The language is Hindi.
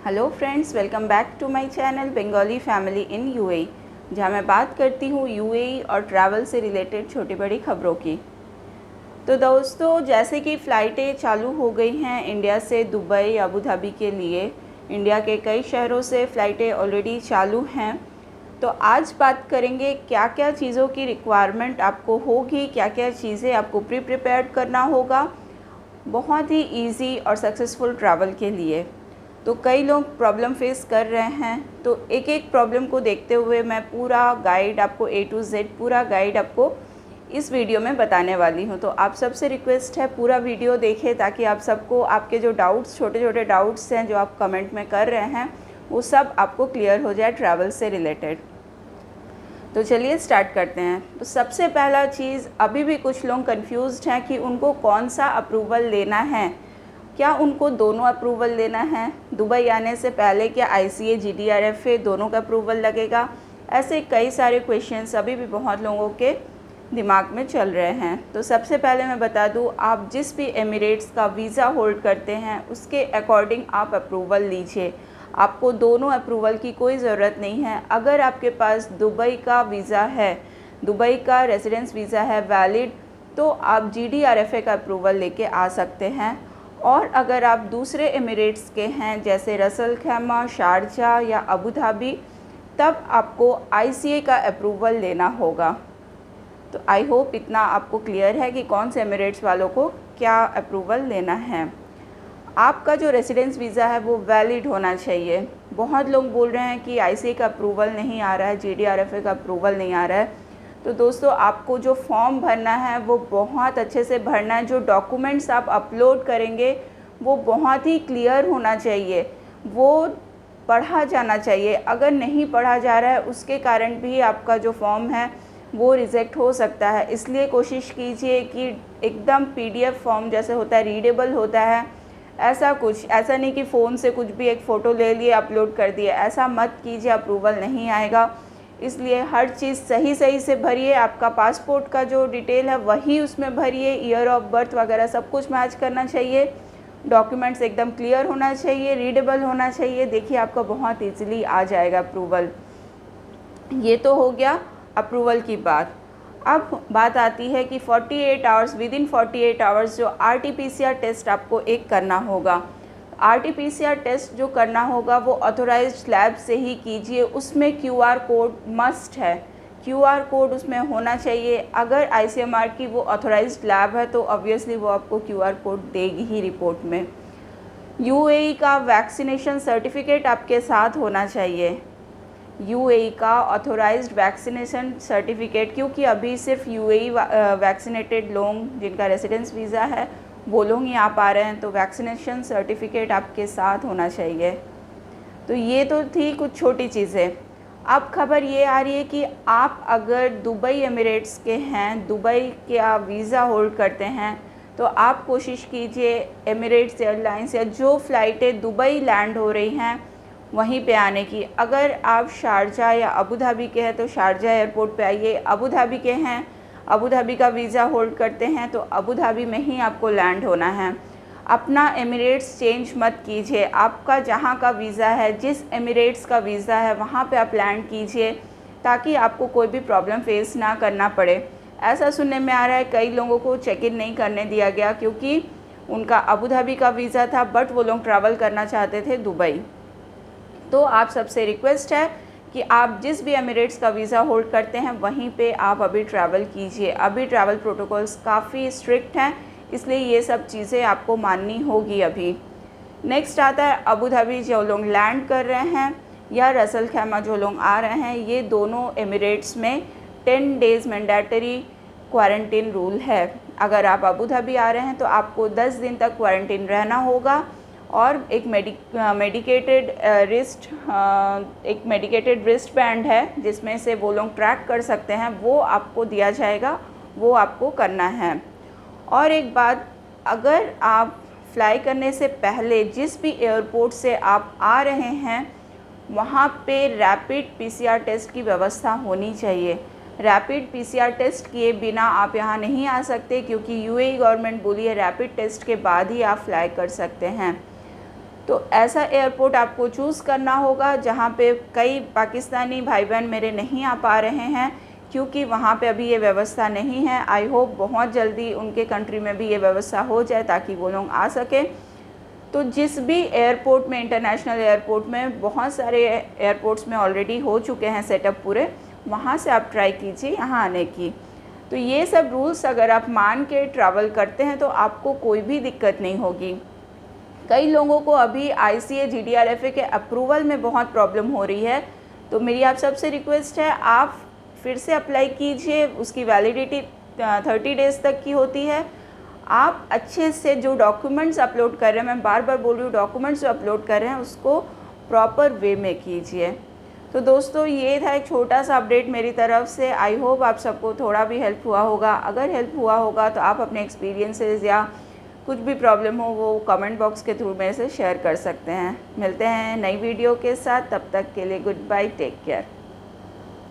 Hello friends, welcome back to my channel Bengali family in UAE, जहां मैं बात करती हूं यूएई और ट्रैवल से रिलेटेड छोटी बड़ी खबरों की। तो दोस्तों, जैसे कि फ़्लाइटें चालू हो गई हैं इंडिया से दुबई अबू धाबी के लिए। इंडिया के कई शहरों से फ़्लाइटें ऑलरेडी चालू हैं। तो आज बात करेंगे क्या क्या चीज़ों की रिक्वायरमेंट आपको होगी, क्या क्या चीज़ें आपको प्रिपेयर्ड करना होगा बहुत ही ईजी और सक्सेसफुल ट्रैवल के लिए। तो कई लोग प्रॉब्लम फेस कर रहे हैं, तो एक एक प्रॉब्लम को देखते हुए मैं पूरा गाइड आपको A to Z पूरा गाइड आपको इस वीडियो में बताने वाली हूं। तो आप सबसे रिक्वेस्ट है पूरा वीडियो देखें ताकि आप सबको आपके जो डाउट्स छोटे छोटे डाउट्स हैं जो आप कमेंट में कर रहे हैं वो सब आपको क्लियर हो जाए ट्रैवल से रिलेटेड। तो चलिए स्टार्ट करते हैं। तो सबसे पहला चीज़, अभी भी कुछ लोग कंफ्यूज्ड हैं कि उनको कौन सा अप्रूवल लेना है। क्या उनको दोनों अप्रूवल लेना है? दुबई आने से पहले क्या ICA GDRFA दोनों का अप्रूवल लगेगा? ऐसे कई सारे क्वेश्चंस अभी भी बहुत लोगों के दिमाग में चल रहे हैं। तो सबसे पहले मैं बता दूं, आप जिस भी एमिरेट्स का वीज़ा होल्ड करते हैं उसके अकॉर्डिंग आप अप्रूवल लीजिए। आपको दोनों अप्रूवल की कोई ज़रूरत नहीं है। अगर आपके पास दुबई का वीज़ा है, दुबई का रेजिडेंस वीज़ा है वैलिड, तो आप GDRFA का अप्रूवल लेके आ सकते हैं। और अगर आप दूसरे एमिरेट्स के हैं जैसे रसल खैमा, शारजा या अबू धाबी, तब आपको ICA का अप्रूवल लेना होगा। तो आई होप इतना आपको क्लियर है कि कौन से एमिरेट्स वालों को क्या अप्रूवल लेना है। आपका जो रेसिडेंस वीज़ा है वो वैलिड होना चाहिए। बहुत लोग बोल रहे हैं कि ICA का अप्रूवल नहीं आ रहा है, GDRFA का अप्रूवल नहीं आ रहा है। तो दोस्तों, आपको जो फॉर्म भरना है वो बहुत अच्छे से भरना है। जो डॉक्यूमेंट्स आप अपलोड करेंगे वो बहुत ही क्लियर होना चाहिए, वो पढ़ा जाना चाहिए। अगर नहीं पढ़ा जा रहा है उसके कारण भी आपका जो फॉर्म है वो रिजेक्ट हो सकता है। इसलिए कोशिश कीजिए कि एकदम PDF फॉर्म जैसे होता है, रीडेबल होता है। ऐसा नहीं कि फ़ोन से कुछ भी एक फ़ोटो ले लिए अपलोड कर दिए, ऐसा मत कीजिए, अप्रूवल नहीं आएगा। इसलिए हर चीज़ सही से भरिए। आपका पासपोर्ट का जो डिटेल है वही उसमें भरिए, ईयर ऑफ बर्थ वगैरह सब कुछ मैच करना चाहिए। डॉक्यूमेंट्स एकदम क्लियर होना चाहिए, रीडेबल होना चाहिए। देखिए, आपका बहुत ईजीली आ जाएगा अप्रूवल। ये तो हो गया अप्रूवल की बात। अब बात आती है कि 48 आवर्स, विदिन 48 आवर्स जो RT-PCR टेस्ट आपको एक करना होगा। RT-PCR टेस्ट जो करना होगा वो ऑथोराइज्ड लैब से ही कीजिए। उसमें QR कोड मस्ट है, QR कोड उसमें होना चाहिए। अगर ICMR की वो ऑथोराइज्ड लैब है तो ऑब्वियसली वो आपको QR कोड देगी ही रिपोर्ट में। UAE का वैक्सीनेशन सर्टिफिकेट आपके साथ होना चाहिए। UAE का ऑथोराइज्ड वैक्सीनेशन सर्टिफिकेट, क्योंकि अभी सिर्फ UAE वैक्सीनेटेड लोग जिनका रेसिडेंस वीज़ा है वो लोग यहाँ आ रहे हैं, तो वैक्सीनेशन सर्टिफिकेट आपके साथ होना चाहिए। तो ये तो थी कुछ छोटी चीज़ें। अब खबर ये आ रही है कि आप अगर दुबई एमिरेट्स के हैं, दुबई का वीज़ा होल्ड करते हैं, तो आप कोशिश कीजिए एमिरेट्स एयरलाइंस या जो फ़्लाइटें दुबई लैंड हो रही हैं वहीं पे आने की। अगर आप शारजा या अबू धाबी के हैं तो शारजा एयरपोर्ट पे आइए। अबू धाबी के हैं, अबू धाबी का वीज़ा होल्ड करते हैं, तो अबू धाबी में ही आपको लैंड होना है। अपना एमिरेट्स चेंज मत कीजिए। आपका जहाँ का वीज़ा है, जिस एमिरेट्स का वीज़ा है वहाँ पे आप लैंड कीजिए ताकि आपको कोई भी प्रॉब्लम फेस ना करना पड़े। ऐसा सुनने में आ रहा है कई लोगों को चेक इन नहीं करने दिया गया क्योंकि उनका अबू धाबी का वीज़ा था बट वो लोग ट्रैवल करना चाहते थे दुबई। तो आप सबसे रिक्वेस्ट है कि आप जिस भी एमिरेट्स का वीज़ा होल्ड करते हैं वहीं पे आप अभी ट्रैवल कीजिए। अभी ट्रैवल प्रोटोकॉल्स काफ़ी स्ट्रिक्ट हैं, इसलिए ये सब चीज़ें आपको माननी होगी अभी। नेक्स्ट आता है अबू धाबी जो लोग लैंड कर रहे हैं या रसल खैमा जो लोग आ रहे हैं, ये दोनों एमिरेट्स में 10 डेज़ मैंडेटरी क्वारंटीन रूल है। अगर आप अबू धाबी आ रहे हैं तो आपको 10 दिन तक क्वारंटीन रहना होगा। और एक मेडिकेटेड रिस्ट बैंड है जिसमें से वो लोग ट्रैक कर सकते हैं, वो आपको दिया जाएगा, वो आपको करना है। और एक बात, अगर आप फ्लाई करने से पहले जिस भी एयरपोर्ट से आप आ रहे हैं वहाँ पे रैपिड PCR टेस्ट की व्यवस्था होनी चाहिए। रैपिड PCR टेस्ट किए बिना आप यहाँ नहीं आ सकते क्योंकि UAE गवर्नमेंट बोली है रैपिड टेस्ट के बाद ही आप फ्लाई कर सकते हैं। तो ऐसा एयरपोर्ट आपको चूज़ करना होगा जहाँ पे कई पाकिस्तानी भाई बहन मेरे नहीं आ पा रहे हैं, क्योंकि वहाँ पे अभी ये व्यवस्था नहीं है। आई होप बहुत जल्दी उनके कंट्री में भी ये व्यवस्था हो जाए ताकि वो लोग आ सकें। तो जिस भी एयरपोर्ट में, इंटरनेशनल एयरपोर्ट में, बहुत सारे एयरपोर्ट्स में ऑलरेडी हो चुके हैं सेटअप पूरे, वहाँ से आप ट्राई कीजिए यहाँ आने की। तो ये सब रूल्स अगर आप मान के ट्रैवल करते हैं तो आपको कोई भी दिक्कत नहीं होगी। कई लोगों को अभी ICA GDRFA के अप्रूवल में बहुत प्रॉब्लम हो रही है, तो मेरी आप सबसे रिक्वेस्ट है आप फिर से अप्लाई कीजिए। उसकी वैलिडिटी 30 डेज़ तक की होती है। आप अच्छे से जो डॉक्यूमेंट्स अपलोड कर रहे हैं, मैं बार बार बोल रही हूँ, डॉक्यूमेंट्स जो अपलोड कर रहे हैं उसको प्रॉपर वे में कीजिए। तो दोस्तों ये था एक छोटा सा अपडेट मेरी तरफ से। आई होप आप सबको थोड़ा भी हेल्प हुआ होगा। अगर हेल्प हुआ होगा तो आप अपने एक्सपीरियंसेस या कुछ भी प्रॉब्लम हो वो कमेंट बॉक्स के थ्रू मेरे से शेयर कर सकते हैं। मिलते हैं नई वीडियो के साथ, तब तक के लिए गुड बाय, टेक केयर।